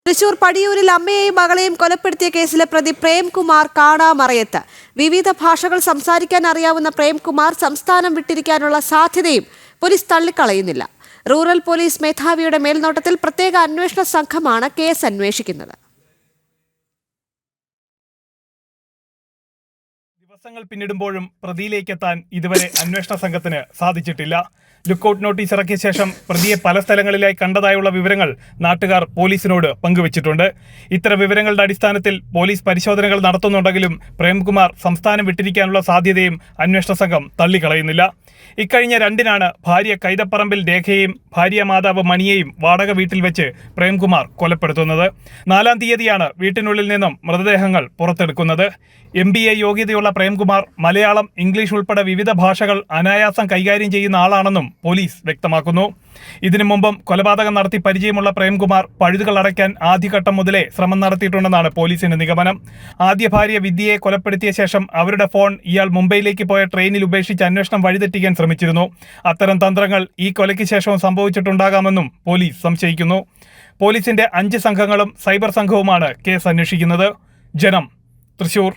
തൃശൂർ പടിയൂരിൽ അമ്മയെയും മകളെയും കൊലപ്പെടുത്തിയ കേസിലെ പ്രതി പ്രേംകുമാർ കാണാമറയത്ത്. വിവിധ ഭാഷകൾ സംസാരിക്കാൻ അറിയാവുന്ന പ്രേംകുമാർ സംസ്ഥാനം വിട്ടിരിക്കാനുള്ള സാധ്യതയും പോലീസ് തള്ളിക്കളയുന്നില്ല. റൂറൽ പോലീസ് മേധാവിയുടെ മേൽനോട്ടത്തിൽ പ്രത്യേക അന്വേഷണ സംഘമാണ് കേസ് അന്വേഷിക്കുന്നത്. ദിവസങ്ങൾ പിന്നിടുമ്പോഴും പ്രതിയിലേക്കെത്താൻ ഇതുവരെ അന്വേഷണ സംഘത്തിന് സാധിച്ചിട്ടില്ല. ലുക്കൌട്ട് നോട്ടീസ് ഇറക്കിയ ശേഷം പ്രതിയെ പല സ്ഥലങ്ങളിലായി കണ്ടതായുള്ള വിവരങ്ങൾ നാട്ടുകാർ പോലീസിനോട് പങ്കുവച്ചിട്ടുണ്ട്. ഇത്തരം വിവരങ്ങളുടെ അടിസ്ഥാനത്തിൽ പോലീസ് പരിശോധനകൾ നടത്തുന്നുണ്ടെങ്കിലും പ്രേംകുമാർ സംസ്ഥാനം വിട്ടിരിക്കാനുള്ള സാധ്യതയും അന്വേഷണ സംഘം തള്ളിക്കളയുന്നില്ല. ഇക്കഴിഞ്ഞ 2-നാണ് ഭാര്യ കൈതപ്പറമ്പിൽ രേഖയെയും ഭാര്യ മാതാവ് മണിയെയും വാടക വീട്ടിൽ വെച്ച് പ്രേംകുമാർ കൊലപ്പെടുത്തുന്നത്. 4-ാം തീയതിയാണ് വീട്ടിനുള്ളിൽ നിന്നും മൃതദേഹങ്ങൾ പുറത്തെടുക്കുന്നത്. MBA യോഗ്യതയുള്ള പ്രേംകുമാർ മലയാളം, ഇംഗ്ലീഷ് ഉൾപ്പെടെ വിവിധ ഭാഷകൾ അനായാസം കൈകാര്യം ചെയ്യുന്ന ആളാണെന്നും പോലീസ് വ്യക്തമാക്കുന്നു. ഇതിനു മുമ്പും കൊലപാതകം നടത്തി പരിചയമുള്ള പ്രേംകുമാർ പഴുതുകൾ അടയ്ക്കാൻ ആദ്യഘട്ടം മുതലേ ശ്രമം നടത്തിയിട്ടുണ്ടെന്നാണ് പോലീസിന്റെ നിഗമനം. ആദ്യ ഭാര്യ വിദ്യയെ കൊലപ്പെടുത്തിയ ശേഷം അവരുടെ ഫോൺ ഇയാൾ മുംബൈയിലേക്ക് പോയ ട്രെയിനിൽ ഉപേക്ഷിച്ച് അന്വേഷണം വഴിതെറ്റിക്കാൻ ശ്രമിച്ചിരുന്നു. അത്തരം തന്ത്രങ്ങൾ ഈ കൊലയ്ക്ക് ശേഷവും സംഭവിച്ചിട്ടുണ്ടാകാമെന്നും പോലീസ് സംശയിക്കുന്നു. പോലീസിന്റെ 5 സംഘങ്ങളും സൈബർ സംഘവുമാണ് കേസ് അന്വേഷിക്കുന്നത്. ജനം, തൃശൂർ.